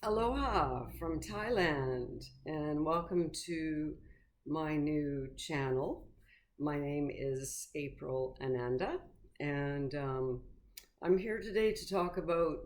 Aloha from Thailand, and welcome to my new channel. My name is April Ananda, and I'm here today to talk about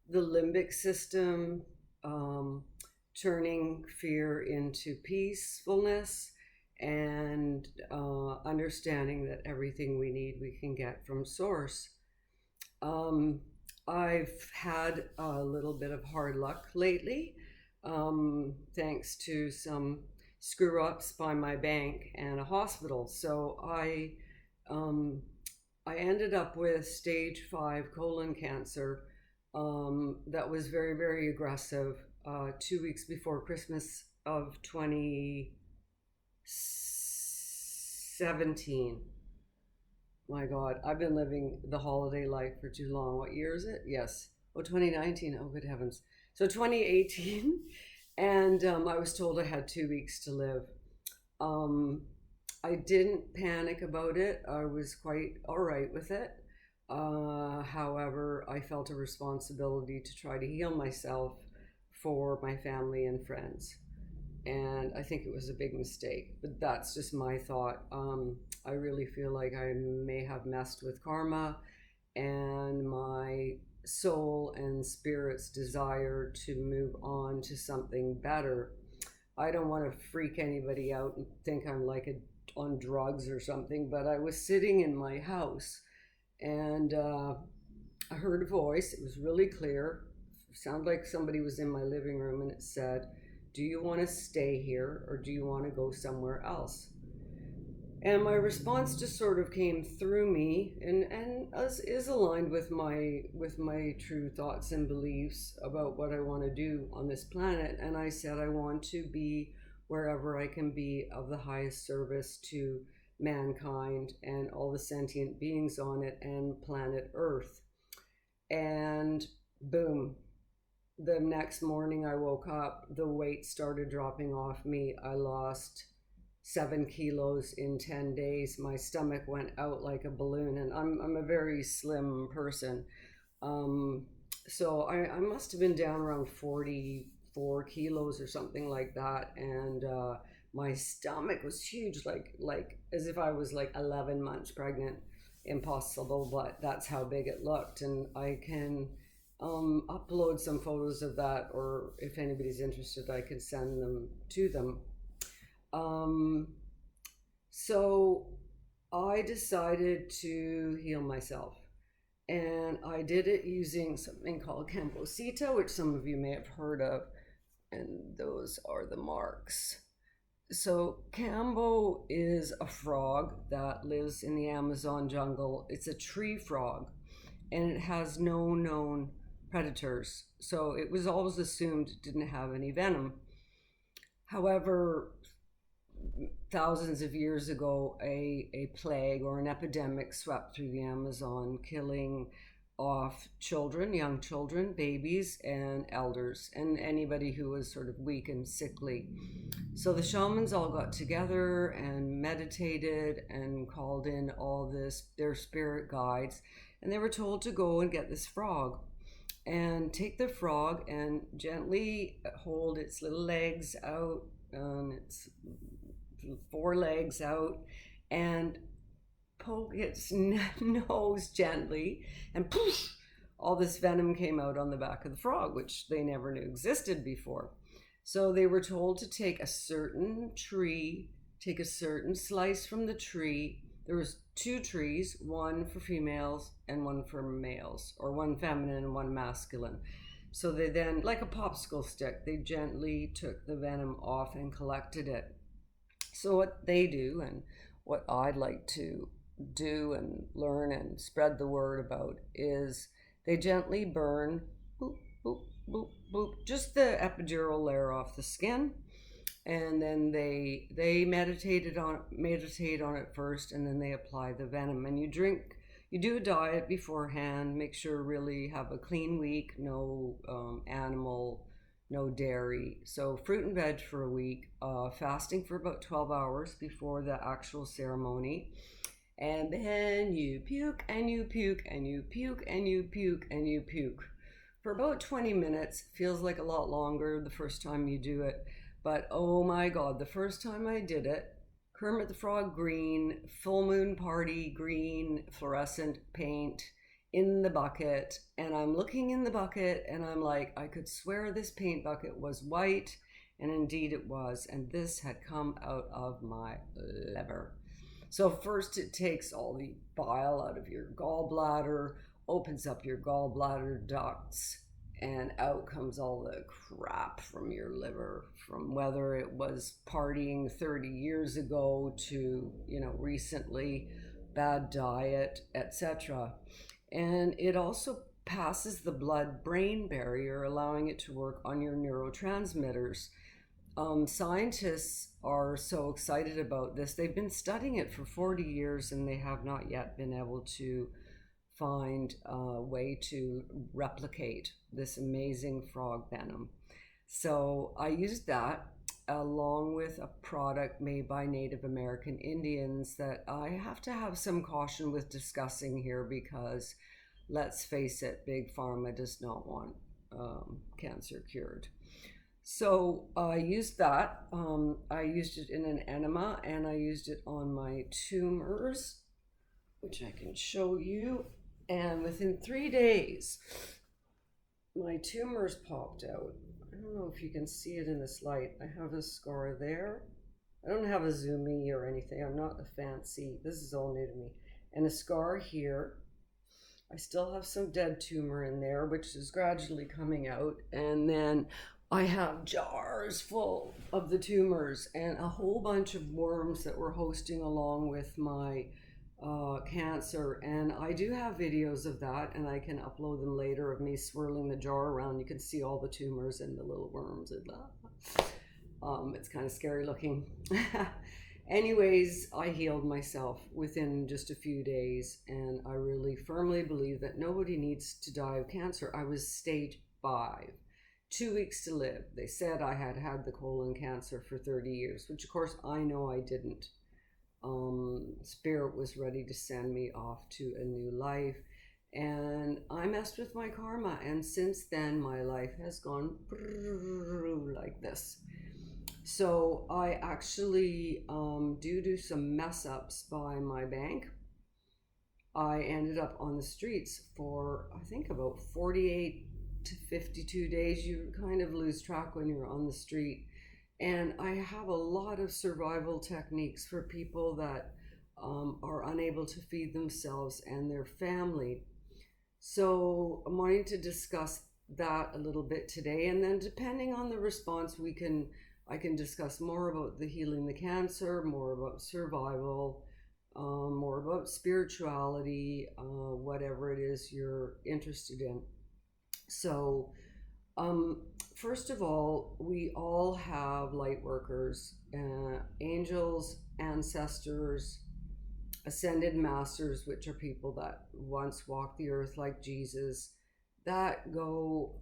the limbic system, um, turning fear into peacefulness, and understanding that everything we need we can get from Source. Um, I've had a little bit of hard luck lately, thanks to some screw ups by my bank and a hospital. Um, I ended up with stage 5 colon cancer that was very, very aggressive 2 weeks before Christmas of 2017. My God, I've been living the holiday life for too long. What year is it? Yes. Oh, 2019. Oh, good heavens. So 2018. And I was told I had 2 weeks to live. Um, I didn't panic about it. I was quite all right with it. However, I felt a responsibility to try to heal myself for my family and friends, and I think it was a big mistake. But that's just my thought. I really feel like I may have messed with karma and my soul and spirit's desire to move on to something better. I don't want to freak anybody out and think I'm like on drugs or something, but I was sitting in my house and I heard a voice. It was really clear. It sounded like somebody was in my living room, and it said, "Do you want to stay here or do you want to go somewhere else?" And my response just sort of came through me, and is aligned with my true thoughts and beliefs about what I want to do on this planet. And I said I want to be wherever I can be of the highest service to mankind and all the sentient beings on it and planet Earth. And boom, the next morning I woke up, the weight started dropping off me. I lost 7 kilos in 10 days. My stomach went out like a balloon, and I'm a very slim person. Um, so I must have been down around 44 kilos or something like that. And my stomach was huge, like as if I was like 11 months pregnant. Impossible, but that's how big it looked. And I can upload some photos of that, or if anybody's interested, I can send them to them. Um, so I decided to heal myself. And I did it using something called Cambosita, which some of you may have heard of. And those are the marks. So Cambo is a frog that lives in the Amazon jungle. It's a tree frog, and it has no known predators. So it was always assumed it didn't have any venom. However, thousands of years ago, a plague or an epidemic swept through the Amazon, killing off children, young children, babies, and elders, and anybody who was sort of weak and sickly. So the shamans all got together and meditated and called in all their spirit guides, and they were told to go and get this frog and take the frog and gently hold its little legs out, its forelegs out, and poke its nose gently, and poof, all this venom came out on the back of the frog, which they never knew existed before. So they were told to take a certain tree, take a certain slice from the tree. There was 2 trees, one for females and one for males, or one feminine and one masculine. So they then, like a popsicle stick, they gently took the venom off and collected it. So what they do, and what I'd like to do and learn and spread the word about, is they gently burn, boop, boop, boop, boop, just the epidural layer off the skin, and then they meditate on it first, and then they apply the venom. And you do a diet beforehand. Make sure really have a clean week, no animal, no dairy. So fruit and veg for a week, fasting for about 12 hours before the actual ceremony. And then you puke and you puke and you puke and you puke and you puke for about 20 minutes. Feels like a lot longer the first time you do it. But oh my God, the first time I did it, Kermit the Frog green, full moon party green, fluorescent paint in the bucket. And I'm looking in the bucket and I'm like, I could swear this paint bucket was white. And indeed it was. And this had come out of my liver. So first it takes all the bile out of your gallbladder, opens up your gallbladder ducts, and out comes all the crap from your liver, from whether it was partying 30 years ago to, recently, bad diet, etc. And it also passes the blood-brain barrier, allowing it to work on your neurotransmitters. Scientists are so excited about this. They've been studying it for 40 years and they have not yet been able to find a way to replicate this amazing frog venom. So I used that along with a product made by Native American Indians that I have to have some caution with discussing here because, let's face it, Big Pharma does not want cancer cured. So I used that. I used it in an enema and I used it on my tumors, which I can show you. And within 3 days, my tumors popped out. I don't know if you can see it in this light. I have a scar there. I don't have a zoom-y or anything. I'm not a fancy. This is all new to me. And a scar here. I still have some dead tumor in there, which is gradually coming out. And then I have jars full of the tumors and a whole bunch of worms that were hosting along with my cancer. And I do have videos of that and I can upload them later of me swirling the jar around. You can see all the tumors and the little worms and it's kind of scary looking. Anyways, I healed myself within just a few days and I really firmly believe that nobody needs to die of cancer. I was stage 5. 2 weeks to live. They said I had had the colon cancer for 30 years, which of course I know I didn't. Spirit was ready to send me off to a new life and I messed with my karma, and since then my life has gone like this. So I actually, due to some mess ups by my bank, I ended up on the streets for I think about 48 to 52 days. You kind of lose track when you're on the street. And I have a lot of survival techniques for people that are unable to feed themselves and their family. So I'm wanting to discuss that a little bit today. And then depending on the response, I can discuss more about the healing the cancer, more about survival, more about spirituality, whatever it is you're interested in. So, first of all, we all have light workers, angels, ancestors, ascended masters, which are people that once walked the earth like Jesus, that go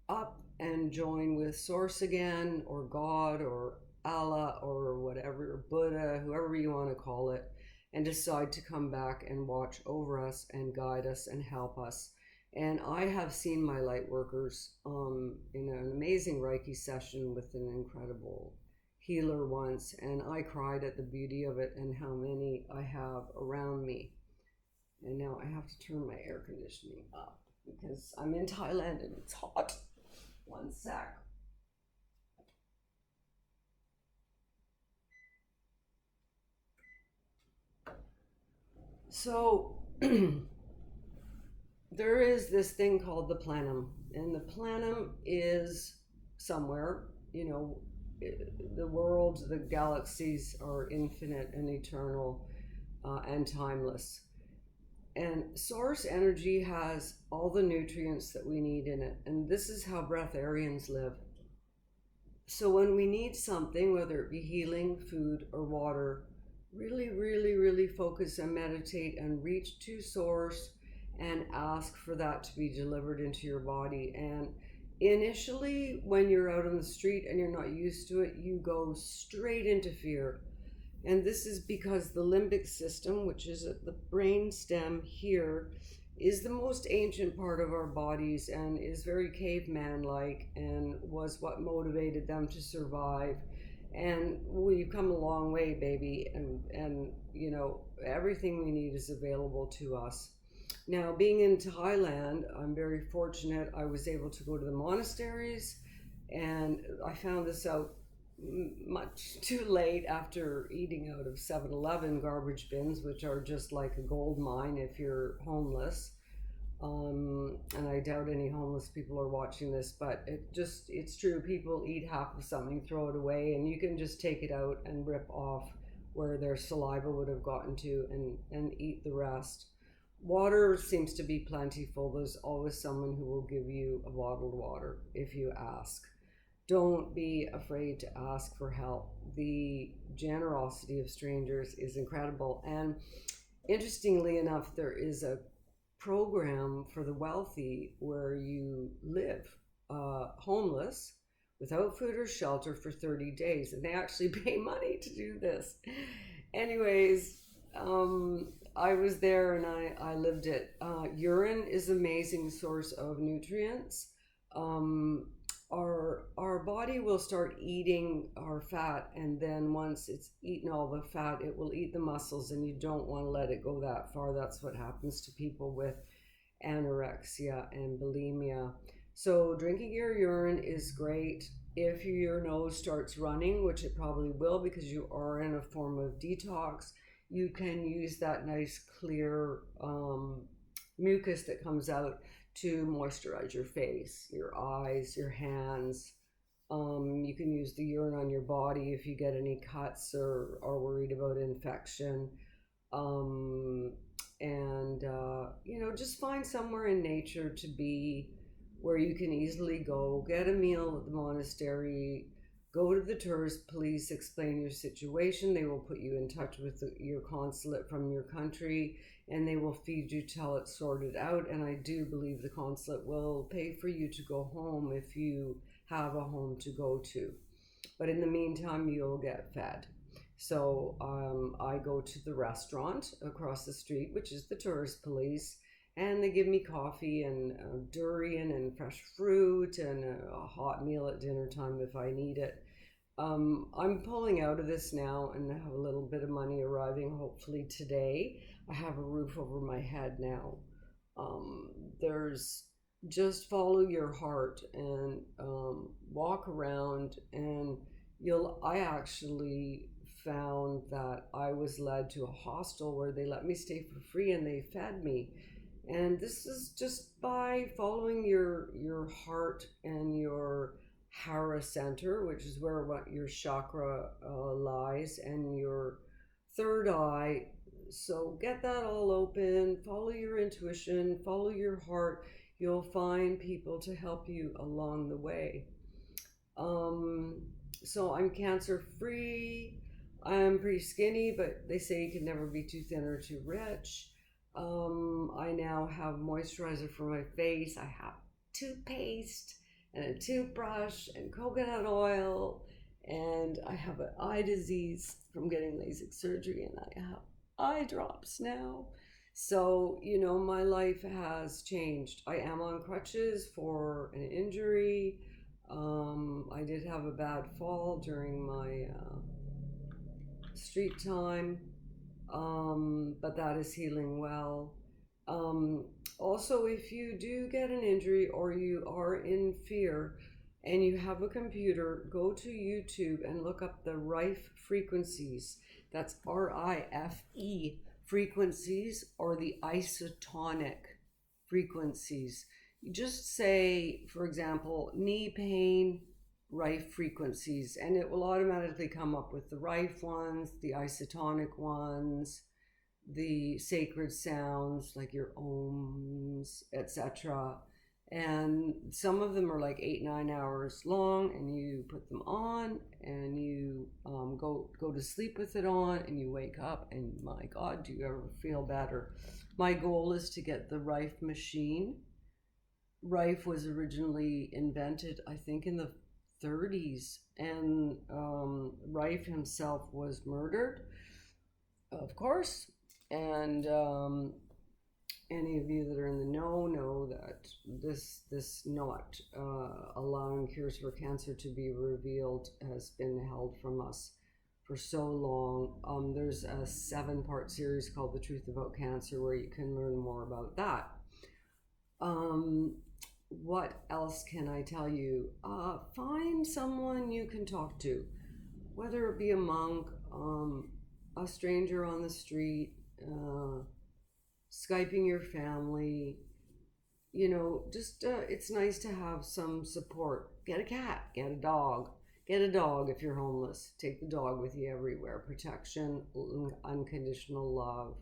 up and join with Source again, or God, or Allah, or whatever, Buddha, whoever you want to call it, and decide to come back and watch over us and guide us and help us. And I have seen my light workers in an amazing Reiki session with an incredible healer once, and I cried at the beauty of it and how many I have around me. And now I have to turn my air conditioning up because I'm in Thailand and it's hot. One sec. So there is this thing called the plenum, and the plenum is somewhere, the worlds, the galaxies are infinite and eternal and timeless. And source energy has all the nutrients that we need in it, and this is how breatharians live. So when we need something, whether it be healing, food, or water, really, really, really focus and meditate and reach to source and ask for that to be delivered into your body. And initially, when you're out on the street and you're not used to it, you go straight into fear. And this is because the limbic system, which is at the brain stem here, is the most ancient part of our bodies and is very caveman like and was what motivated them to survive. And we've come a long way, baby, and you know, everything we need is available to us. Now, being in Thailand, I'm very fortunate. I was able to go to the monasteries, and I found this out much too late after eating out of 7-Eleven garbage bins, which are just like a gold mine if you're homeless. And I doubt any homeless people are watching this, but it's true. People eat half of something, throw it away, and you can just take it out and rip off where their saliva would have gotten to and eat the rest. Water seems to be plentiful. There's always someone who will give you a bottled water if you ask. Don't be afraid to ask for help. The generosity of strangers is incredible. And interestingly enough, there is a program for the wealthy where you live homeless without food or shelter for 30 days. And they actually pay money to do this. Anyways, I was there and I lived it. Urine is an amazing source of nutrients. Our body will start eating our fat, and then once it's eaten all the fat, it will eat the muscles, and you don't want to let it go that far. That's what happens to people with anorexia and bulimia. So drinking your urine is great. If your nose starts running, which it probably will because you are in a form of detox, you can use that nice clear mucus that comes out to moisturize your face, your eyes, your hands. You can use the urine on your body if you get any cuts or are worried about infection. You know, just find somewhere in nature to be where you can easily go, get a meal at the monastery, go to the tourist police, explain your situation. They will put you in touch with your consulate from your country, and they will feed you till it's sorted out. And I do believe the consulate will pay for you to go home if you have a home to go to. But in the meantime, you'll get fed. So I go to the restaurant across the street, which is the tourist police, and they give me coffee and durian and fresh fruit and a hot meal at dinner time if I need it. I'm pulling out of this now and have a little bit of money arriving hopefully today. I have a roof over my head now. There's just follow your heart and walk around, and I actually found that I was led to a hostel where they let me stay for free and they fed me. And this is just by following your heart and your Hara center, which is where what your chakra lies, and your third eye. So get that all open, follow your intuition, follow your heart. You'll find people to help you along the way. So I'm cancer free. I'm pretty skinny, but they say you can never be too thin or too rich. I now have moisturizer for my face. I have toothpaste and a toothbrush and coconut oil, and I have an eye disease from getting LASIK surgery, and I have eye drops now. So, you know, my life has changed. I am on crutches for an injury. I did have a bad fall during my street time, but that is healing well. Also, if you do get an injury or you are in fear and you have a computer, go to YouTube and look up the Rife frequencies. That's RIFE frequencies, or the isotonic frequencies. You just say, for example, knee pain, Rife frequencies, and it will automatically come up with the Rife ones, the isotonic ones, the sacred sounds like your ohms, etc. And some of them are like 8-9 hours long, and you put them on and you go to sleep with it on, and you wake up and my God, do you ever feel better? My goal is to get the Rife machine. Rife was originally invented, I think, in the 30s, and Rife himself was murdered, of course, and any of you that are in the know that this not allowing cures for cancer to be revealed has been held from us for so long. There's a 7-part series called The Truth About Cancer where you can learn more about that. What else can I tell you? Find someone you can talk to, whether it be a monk, a stranger on the street, Skyping your family. Just it's nice to have some support. Get a cat, get a dog. Get a dog if you're homeless. Take the dog with you everywhere. Protection, unconditional love,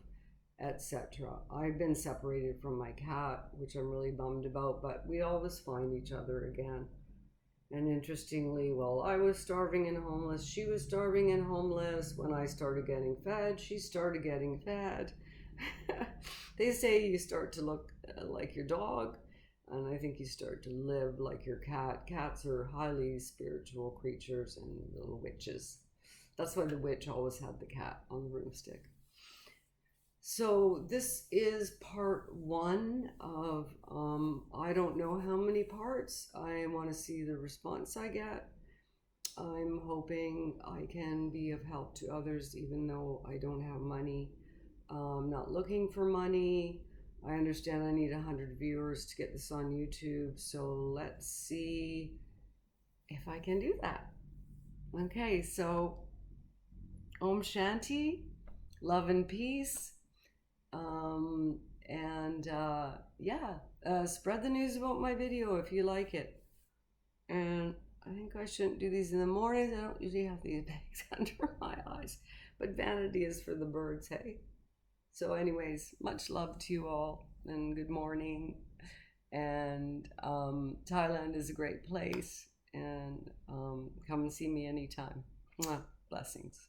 etc. I've been separated from my cat, which I'm really bummed about, but we always find each other again. And interestingly, while I was starving and homeless, she was starving and homeless. When I started getting fed, she started getting fed. They say you start to look like your dog, and I think you start to live like your cat. Cats are highly spiritual creatures and little witches. That's why the witch always had the cat on the broomstick. So this is part 1 of, I don't know how many parts. I want to see the response I get. I'm hoping I can be of help to others, even though I don't have money. I'm not looking for money. I understand I need 100 viewers to get this on YouTube. So let's see if I can do that. Okay, so Om Shanti, love and peace. Spread the news about my video if you like it. And I think I shouldn't do these in the mornings. I don't usually have these bags under my eyes. But vanity is for the birds, hey? So anyways, much love to you all and good morning. And Thailand is a great place. And come and see me anytime. Mwah. Blessings.